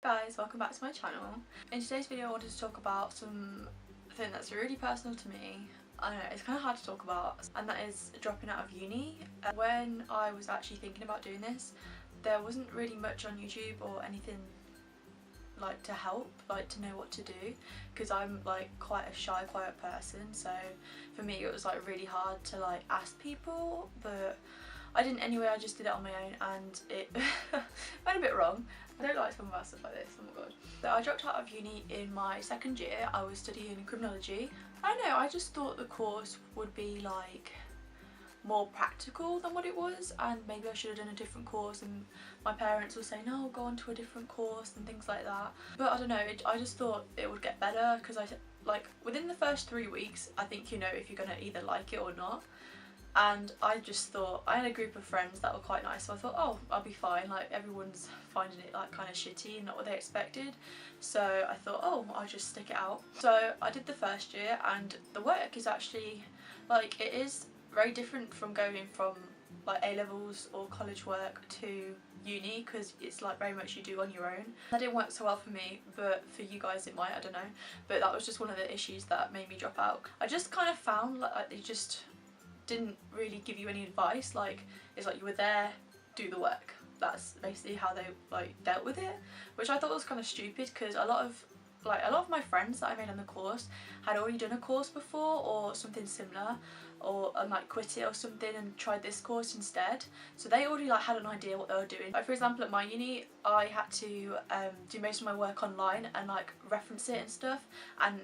Guys, welcome back to my channel. In today's video I wanted to talk about something that's really personal to me. I know it's kind of hard to talk about, and that is dropping out of uni. When I was actually thinking about doing this, there wasn't really much on YouTube or anything like to help, like to know what to do, because I'm like quite a shy, quiet person, so for me it was like really hard to like ask people, but I didn't anyway. I just did it on my own and it went a bit wrong. I don't like talking about stuff like this, oh my god. So I dropped out of uni in my second year. I was studying criminology. I don't know, I just thought the course would be like more practical than what it was, and maybe I should have done a different course, and my parents were saying, no, go on to a different course and things like that. But I don't know, I just thought it would get better, because like within the first 3 weeks I think you know if you're gonna either like it or not. And I just thought, I had a group of friends that were quite nice, so I thought, oh, I'll be fine, like everyone's finding it like kind of shitty and not what they expected, so I thought, oh, I'll just stick it out. So I did the first year, and the work is actually, like, it is very different from going from like A-levels or college work to uni, because it's like very much you do on your own. That didn't work so well for me, but for you guys it might, I don't know, but that was just one of the issues that made me drop out. I just kind of found like they just didn't really give you any advice. Like, it's like you were there, do the work. That's basically how they like dealt with it, which I thought was kind of stupid, because a lot of my friends that I made on the course had already done a course before or something similar, or like quit it or something and tried this course instead, so they already like had an idea what they were doing. Like, for example, at my uni I had to do most of my work online and like reference it and stuff, and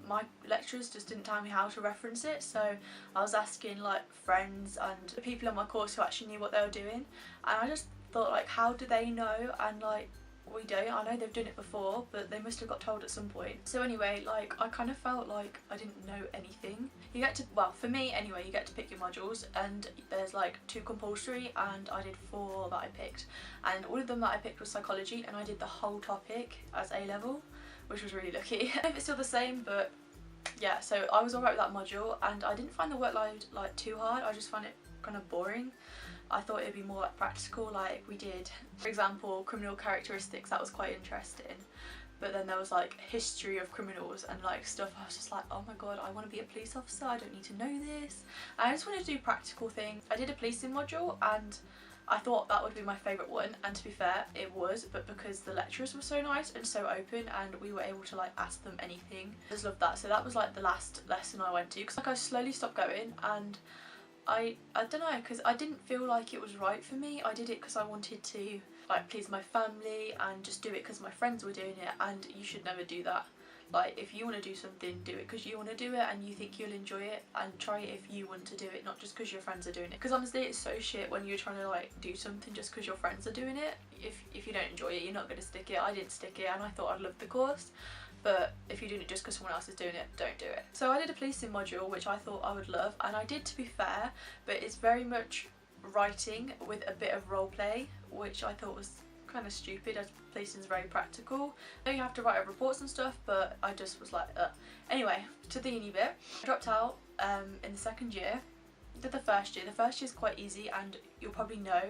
my lecturers just didn't tell me how to reference it, so I was asking like friends and the people on my course who actually knew what they were doing, and I just thought, like, how do they know? And like, we don't. I know they've done it before, but they must have got told at some point. So anyway, like, I kind of felt like I didn't know anything. You get to, well, for me anyway, you get to pick your modules, and there's like 2 compulsory, and I did 4 that I picked, and all of them that I picked was psychology, and I did the whole topic as A-level, which was really lucky. I don't know if it's still the same, but yeah, so I was alright with that module, and I didn't find the workload like too hard. I just found it kind of boring. I thought it'd be more like practical, like we did, for example, criminal characteristics. That was quite interesting, but then there was like history of criminals and like stuff. I was just like, oh my god, I want to be a police officer, I don't need to know this. I just wanted to do practical things. I did a policing module, and I thought that would be my favourite one, and to be fair, it was, but because the lecturers were so nice and so open and we were able to like ask them anything, I just loved that. So that was like the last lesson I went to, because like I slowly stopped going, and I don't know, because I didn't feel like it was right for me. I did it because I wanted to like please my family and just do it because my friends were doing it, and you should never do that. Like, if you want to do something, do it because you want to do it and you think you'll enjoy it, and try it if you want to do it, not just because your friends are doing it. Because honestly, it's so shit when you're trying to like do something just because your friends are doing it. If you don't enjoy it, you're not going to stick it. I didn't stick it, and I thought I'd love the course, but if you're doing it just because someone else is doing it, don't do it. So I did a policing module, which I thought I would love, and I did, to be fair, but it's very much writing with a bit of role play, which I thought was kind of stupid, as policing is very practical. I know you have to write up reports and stuff, but I just was like, Anyway, to the uni bit. I dropped out in the second year. Did the first year. The first year is quite easy, and you'll probably know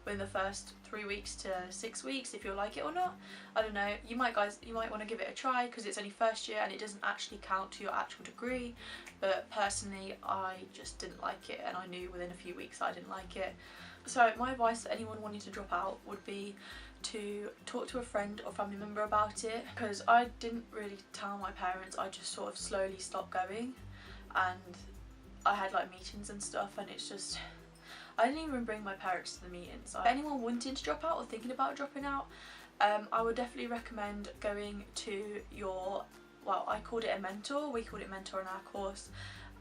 within the first 3 weeks to 6 weeks if you'll like it or not. I don't know, you might want to give it a try, because it's only first year and it doesn't actually count to your actual degree, but personally I just didn't like it, and I knew within a few weeks I didn't like it. So my advice to anyone wanting to drop out would be to talk to a friend or family member about it, because I didn't really tell my parents. I just sort of slowly stopped going, and I had like meetings and stuff, and it's just, I didn't even bring my parents to the meetings. So anyone wanting to drop out or thinking about dropping out, I would definitely recommend going to your, well, I called it a mentor, we called it mentor in our course,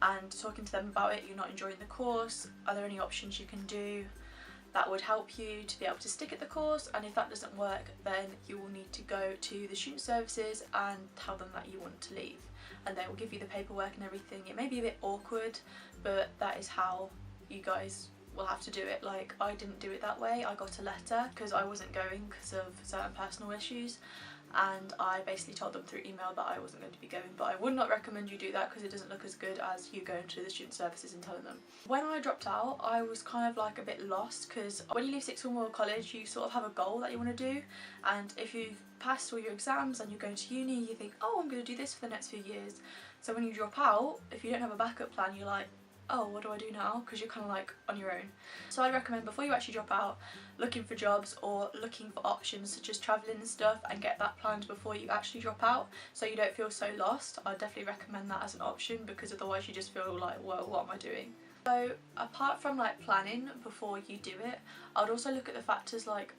and talking to them about it. You're not enjoying the course, are there any options you can do that would help you to be able to stick at the course? And if that doesn't work, then you will need to go to the student services and tell them that you want to leave, and they will give you the paperwork and everything. It may be a bit awkward, but that is how you guys will have to do it. Like, I didn't do it that way. I got a letter because I wasn't going because of certain personal issues, and I basically told them through email that I wasn't going to be going. But I would not recommend you do that, because it doesn't look as good as you going to the student services and telling them. When I dropped out, I was kind of like a bit lost, because when you leave sixth form or college, you sort of have a goal that you want to do, and if you've passed all your exams and you're going to uni, you think, oh, I'm going to do this for the next few years. So when you drop out, if you don't have a backup plan, you're like, oh, what do I do now? Because you're kind of like on your own. So I'd recommend before you actually drop out, looking for jobs or looking for options such as travelling and stuff, and get that planned before you actually drop out so you don't feel so lost. I'd definitely recommend that as an option, because otherwise you just feel like, whoa, what am I doing? So apart from like planning before you do it, I would also look at the factors like,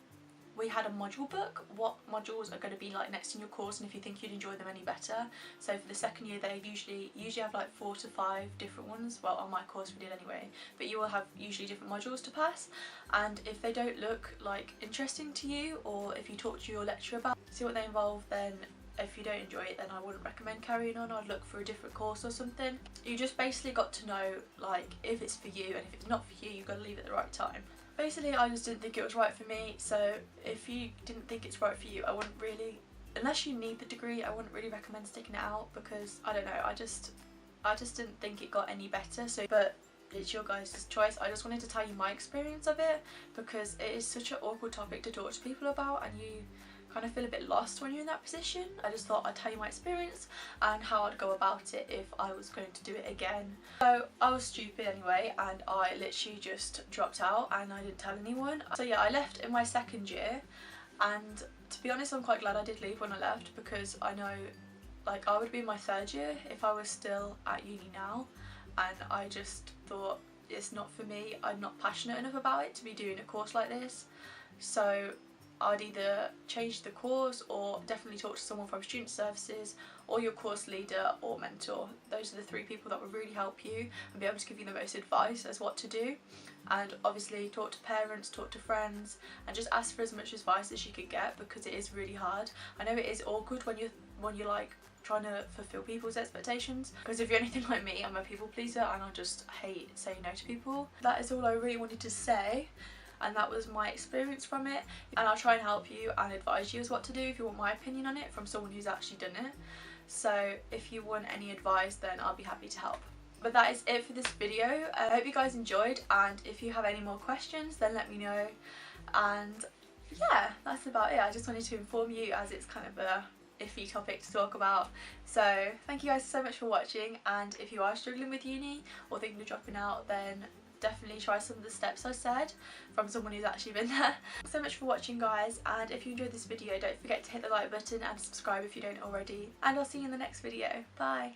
we had a module book, what modules are going to be like next in your course, and if you think you'd enjoy them any better. So for the second year they usually have like 4 to 5 different ones. Well, on my course we did anyway, but you will have usually different modules to pass, and if they don't look like interesting to you, or if you talk to your lecturer about see what they involve, then if you don't enjoy it, then I wouldn't recommend carrying on. I'd look for a different course or something. You just basically got to know like if it's for you, and if it's not for you, you've got to leave at the right time. Basically, I just didn't think it was right for me, so if you didn't think it's right for you, I wouldn't really, unless you need the degree, I wouldn't really recommend sticking it out, because I don't know, I just didn't think it got any better. So, but it's your guys' choice. I just wanted to tell you my experience of it, because it is such an awkward topic to talk to people about, and you kind of feel a bit lost when you're in that position. I just thought I'd tell you my experience and how I'd go about it if I was going to do it again. So I was stupid anyway, and I literally just dropped out and I didn't tell anyone. So yeah, I left in my second year, and to be honest I'm quite glad I did leave when I left, because I know like I would be in my third year if I was still at uni now, and I just thought it's not for me. I'm not passionate enough about it to be doing a course like this. So I'd either change the course or definitely talk to someone from student services or your course leader or mentor. Those are the 3 people that would really help you and be able to give you the most advice as what to do. And obviously talk to parents, talk to friends, and just ask for as much advice as you could get, because it is really hard. I know it is awkward when you're like trying to fulfill people's expectations, because if you're anything like me, I'm a people pleaser and I just hate saying no to people. That is all I really wanted to say, and that was my experience from it, and I'll try and help you and advise you as what to do if you want my opinion on it from someone who's actually done it. So if you want any advice, then I'll be happy to help. But that is it for this video. I hope you guys enjoyed, and if you have any more questions then let me know. And yeah, that's about it. I just wanted to inform you, as it's kind of a iffy topic to talk about. So thank you guys so much for watching, and if you are struggling with uni or thinking of dropping out, then definitely try some of the steps I said from someone who's actually been there. Thanks so much for watching guys, and if you enjoyed this video don't forget to hit the like button and subscribe if you don't already, and I'll see you in the next video. Bye!